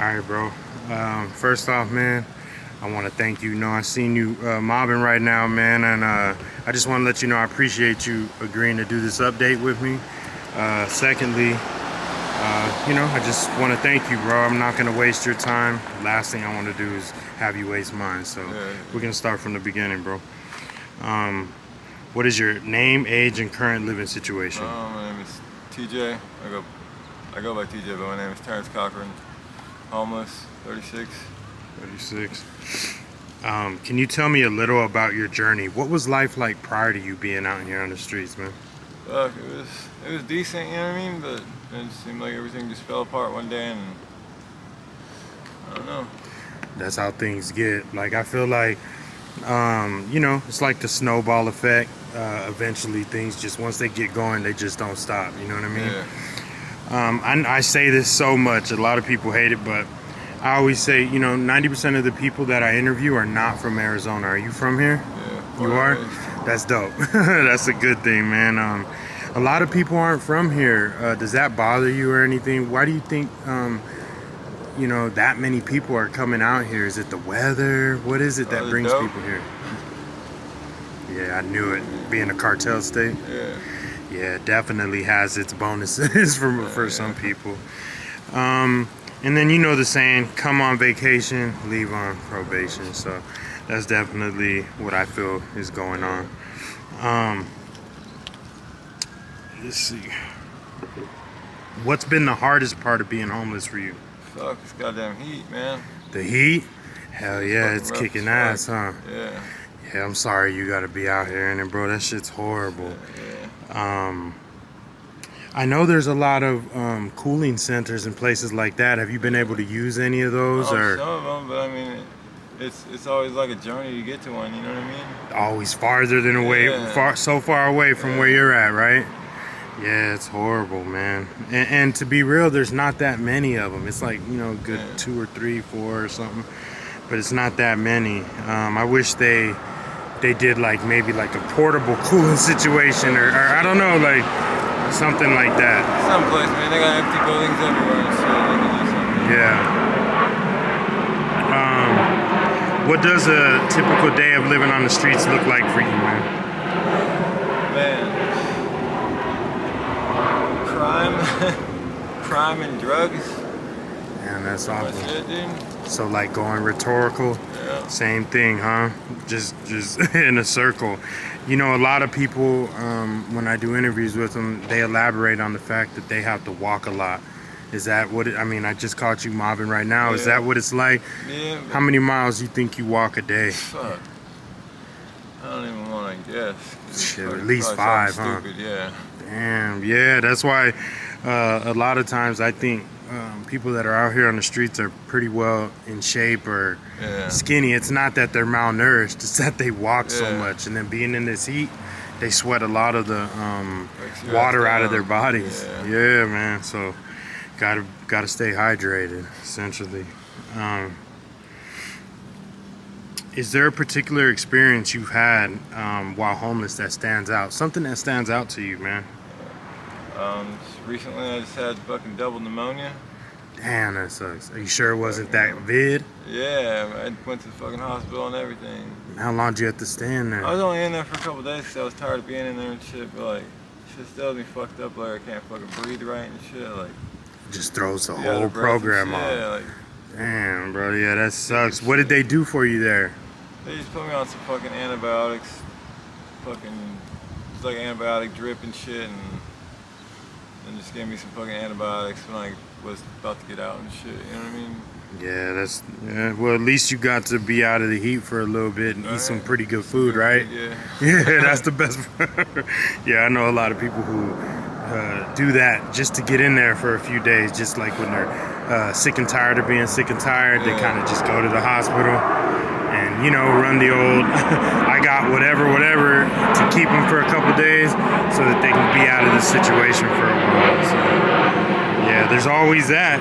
right, bro. First off, man, I want to thank you. You know, I seen you mobbing right now, man, and I just want to let you know I appreciate you agreeing to do this update with me. Secondly, I just want to thank you, bro. I'm not gonna waste your time. Last thing I want to do is have you waste mine. So we're gonna start from the beginning, bro. What is your name, age, and current living situation? My name is TJ. I go by TJ, but my name is Terrence Cochran. Homeless, 36. 36. Can you tell me a little about your journey? What was life like prior to you being out here on the streets, man? Look, it was decent, you know what I mean? But it seemed like everything just fell apart one day, and I don't know. That's how things get. Like, I feel like, it's like the snowball effect. Eventually, things just, once they get going, they just don't stop. You know what I mean? Yeah. I say this so much. A lot of people hate it, but I always say, 90% of the people that I interview are not from Arizona. Are you from here? Yeah. You are? That's dope. That's a good thing, man. A lot of people aren't from here. Does that bother you or anything? Why do you think, that many people are coming out here? Is it the weather? What is it that brings people here? Yeah, I knew it. Being a cartel state. Yeah, it definitely has its bonuses for some people. And then you know the saying, come on vacation, leave on probation. So that's definitely what I feel is going on. Let's see. What's been the hardest part of being homeless for you? Fuck this goddamn heat, man. The heat? Hell yeah, it's kicking ass, huh? Yeah. Yeah, I'm sorry you gotta be out here, and bro, that shit's horrible. Yeah. I know there's a lot of cooling centers and places like that. Have you been able to use any of those? Or some of them, but I mean, it's always like a journey to get to one. You know what I mean? Always farther than so far away from where you're at, right? Yeah, it's horrible, man. And to be real, there's not that many of them. It's like, a good 2 or 3, 4 or something, but it's not that many. I wish they did maybe a portable cooling situation or I don't know, something like that. Someplace, man. They got empty buildings everywhere and shit. They can do something. Yeah. What does a typical day of living on the streets look like for you, man? Man. Crime and drugs. Man, that's awful. That's it, dude. So going rhetorical, same thing, huh? Just in a circle. A lot of people, when I do interviews with them, they elaborate on the fact that they have to walk a lot. Is that what I just caught you mobbing right now. Is that what it's like? Yeah. How many miles do you think you walk a day? Fuck. I don't even want to guess. Shit, at least 5, huh? Stupid, yeah. Damn, yeah, that's why a lot of times I think people that are out here on the streets are pretty well in shape or skinny. It's not that they're malnourished, it's that they walk so much, and then being in this heat, they sweat a lot of the water out of their bodies. Yeah, man, so gotta stay hydrated, essentially. Is there a particular experience you've had while homeless that stands out? Something that stands out to you, man? Recently I just had fucking double pneumonia. Damn, that sucks. Are you sure it wasn't that vid? Yeah, I went to the fucking hospital and everything. How long did you have to stay in there? I was only in there for a couple of days because I was tired of being in there and shit, but shit still has me fucked up, I can't fucking breathe right and shit, Just throws the whole program off. Damn, bro, yeah, that sucks. What did they do for you there? They just put me on some fucking antibiotics. It's like antibiotic drip and shit, and just gave me some fucking antibiotics when I was about to get out and shit, you know what I mean? Yeah, well, at least you got to be out of the heat for a little bit and eat some pretty good food, right? Yeah, that's the best part. Yeah, I know a lot of people who do that just to get in there for a few days, just like when they're sick and tired of being sick and tired, they kind of just go to the hospital and, run the old, I got whatever, to keep them for a couple days so that they can be out of the situation for a while. So, yeah, there's always that,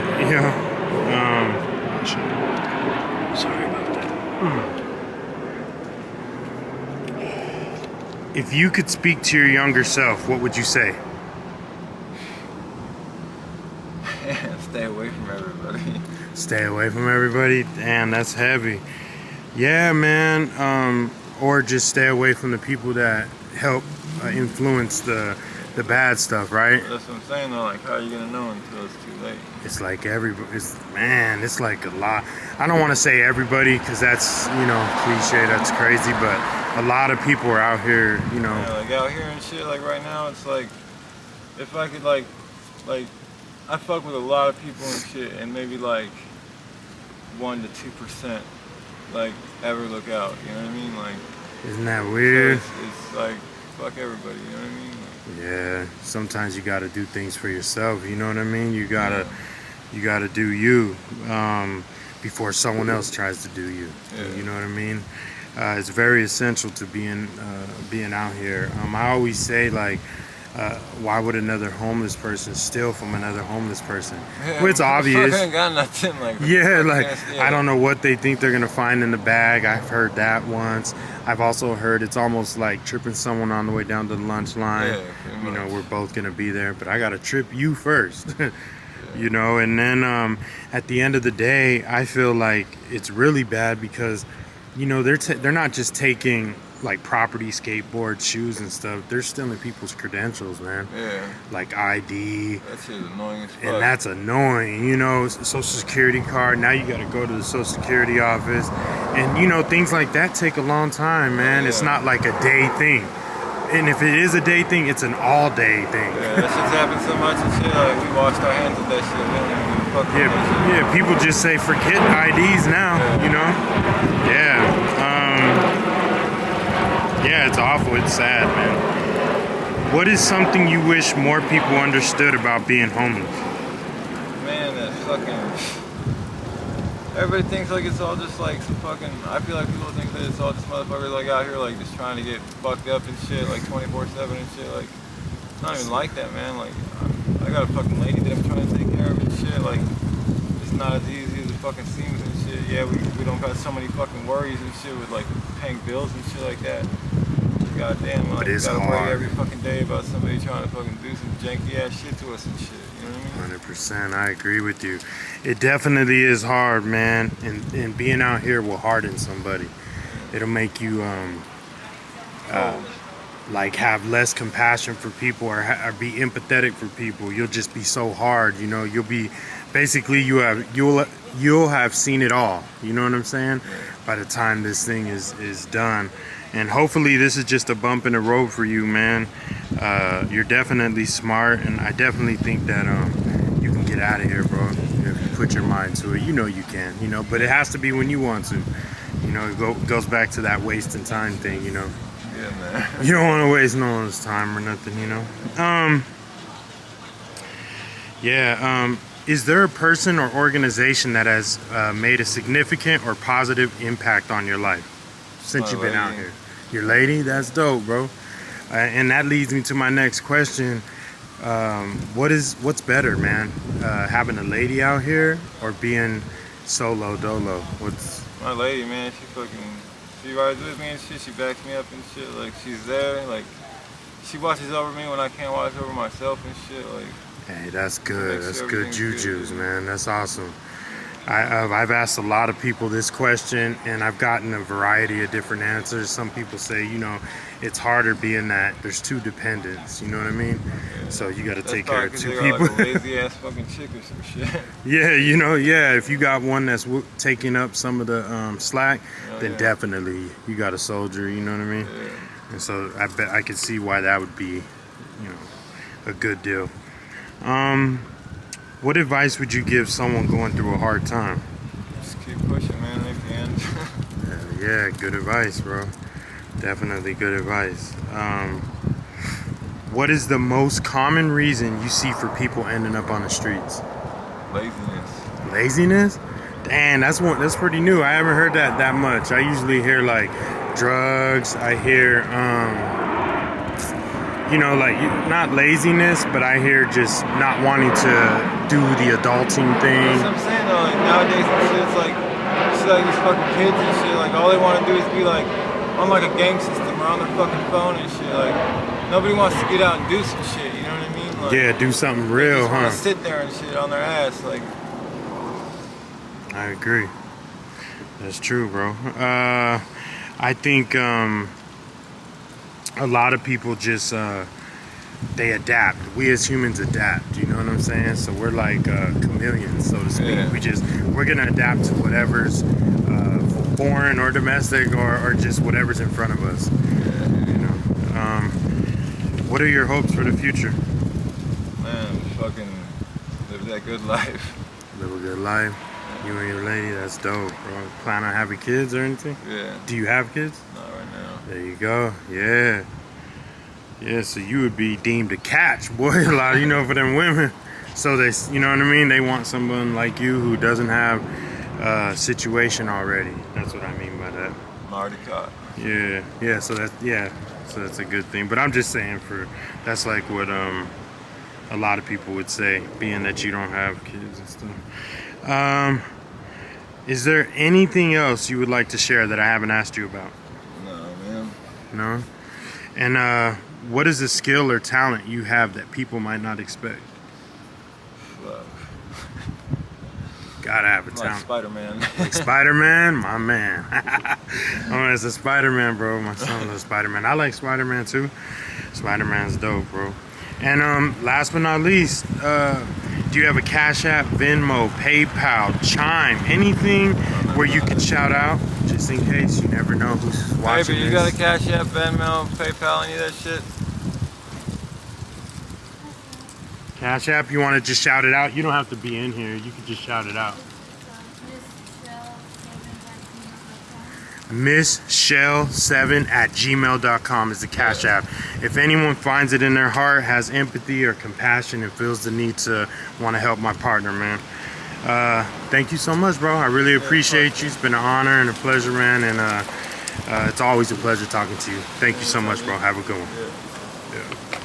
Sorry about that. If you could speak to your younger self, what would you say? Stay away from everybody. Stay away from everybody. Damn, that's heavy. Yeah, man. Or just stay away from the people that help influence the bad stuff, right? That's what I'm saying though. Like, how are you gonna know until it's too late? It's like it's like a lot. I don't want to say everybody because that's, cliche, that's crazy, but a lot of people are out here, Yeah, like out here and shit. Like right now, it's like if I could like I fuck with a lot of people and shit, and maybe like 1 to 2% like ever look out. You know what I mean? Like, isn't that weird? So it's like fuck everybody. You know what I mean? Like, yeah. Sometimes you got to do things for yourself. You know what I mean? You gotta do you before someone else tries to do you. Yeah. You know what I mean? It's very essential to being out here. I always say like, why would another homeless person steal from another homeless person? yeah, Well, it's obvious. Ain't got nothing, like, Yeah, like I don't know what they think they're gonna find in the bag. I've heard that once. I've also heard it's almost like tripping someone on the way down to the lunch line. Yeah, pretty much. We're both gonna be there, but I gotta trip you first. And then at the end of the day, I feel like it's really bad because they're not just taking like property, skateboard, shoes and stuff. They're stealing people's credentials, man. Yeah. Like ID. That shit is annoying as fuck. And that's annoying, Social Security card. Now you got to go to the Social Security office. And, things like that take a long time, man. Yeah. It's not like a day thing. And if it is a day thing, it's an all-day thing. Yeah, that shit's happened so much and shit. Like, we washed our hands with that shit. We don't even give a fuck about that shit. Yeah, people just say, forget IDs now, Yeah. Yeah, it's awful. It's sad, man. What is something you wish more people understood about being homeless? Man, that fucking... Everybody thinks like it's all just like some fucking... I feel like people think that it's all just motherfuckers like out here like just trying to get fucked up and shit, like 24/7 and shit. Like, it's not even like that, man. Like, I got a fucking lady that I'm trying to take care of and shit. Like, it's not as easy as it fucking seems and shit. Yeah, we don't got so many fucking worries and shit with like paying bills and shit like that. Goddamn, like, but it's gotta hard. worry every fucking day about somebody trying to fucking do some janky ass shit to us and shit. You know what I mean? 100%. I agree with you. It definitely is hard, man. And being out here will harden somebody. It'll make you like have less compassion for people or be empathetic for people. You'll just be so hard. You'll be basically you'll have seen it all. You know what I'm saying? By the time this thing is done. And hopefully this is just a bump in the road for you, man. You're definitely smart, and I definitely think that you can get out of here, bro. If you put your mind to it, you can. But it has to be when you want to. It goes back to that wasting time thing. Yeah, man. You don't want to waste no one's time or nothing. Is there a person or organization that has made a significant or positive impact on your life since you've been out here? Your lady? That's dope, bro. And that leads me to my next question. What's better, man? Having a lady out here or being solo dolo? What's my lady, man? She rides with me and shit. She backs me up and shit. Like, she's there. Like, she watches over me when I can't watch over myself and shit. Like, hey, that's good. That's sure good juju's, man. That's awesome. I've asked a lot of people this question, and I've gotten a variety of different answers. Some people say, it's harder being that there's two dependents. You know what I mean? Yeah. So you got to take care of two they people. Like a lazy ass fucking chick or some shit. Yeah, if you got one that's taking up some of the slack, then definitely you got a soldier. You know what I mean? Yeah. And so I bet I could see why that would be, a good deal. What advice would you give someone going through a hard time? Just keep pushing, man, if you can. Yeah, good advice, bro. Definitely good advice. What is the most common reason you see for people ending up on the streets? Laziness. Laziness? Damn, that's pretty new. I haven't heard that much. I usually hear like drugs. I hear like not laziness, but I hear just not wanting to do the adulting thing. That's what I'm saying though. Like, nowadays, it's like these fucking kids and shit. Like, all they want to do is be like on like a gang system or on their fucking phone and shit. Like, nobody wants to get out and do some shit. You know what I mean? Like, yeah, do something real, they just sit there and shit on their ass. Like, I agree. That's true, bro. I think a lot of people just they adapt. We as humans adapt. You know what I'm saying? So we're like chameleons, so to speak. Yeah. We're gonna adapt to whatever's foreign or domestic or just whatever's in front of us. You know. What are your hopes for the future? Man, fucking live that good life. Live a good life. You and your lady, that's dope, bro. Plan on having kids or anything? Yeah. Do you have kids? Not right now. There you go. Yeah. Yeah, so you would be deemed a catch, boy, a lot, you know, for them women. So they, you know what I mean? They want someone like you who doesn't have a situation already. That's what I mean by that. I'm already caught. Yeah, so that's a good thing. But I'm just saying that's like what a lot of people would say, being that you don't have kids and stuff. Is there anything else you would like to share that I haven't asked you about? No, man. No? And what is a skill or talent you have that people might not expect? Fuck. Gotta have a Like talent. Spider-Man. Like Spider-Man? My man. Oh, man, it's a Spider-Man, bro. My son loves Spider-Man. I like Spider-Man too. Spider-Man's dope, bro. And last but not least, do you have a Cash App, Venmo, PayPal, Chime, anything where you can shout out, just in case? You never know who's watching. Hey, but you got a Cash App, Venmo, PayPal, any of that shit? Cash App, you want to just shout it out? You don't have to be in here. You can just shout it out. MissShell7@gmail.com is the Cash App. If anyone finds it in their heart, has empathy or compassion, and feels the need to want to help my partner, man. Thank you so much, bro. I really appreciate you. It's been an honor and a pleasure, man. And it's always a pleasure talking to you. Thank you so much, bro. Have a good one. Yeah.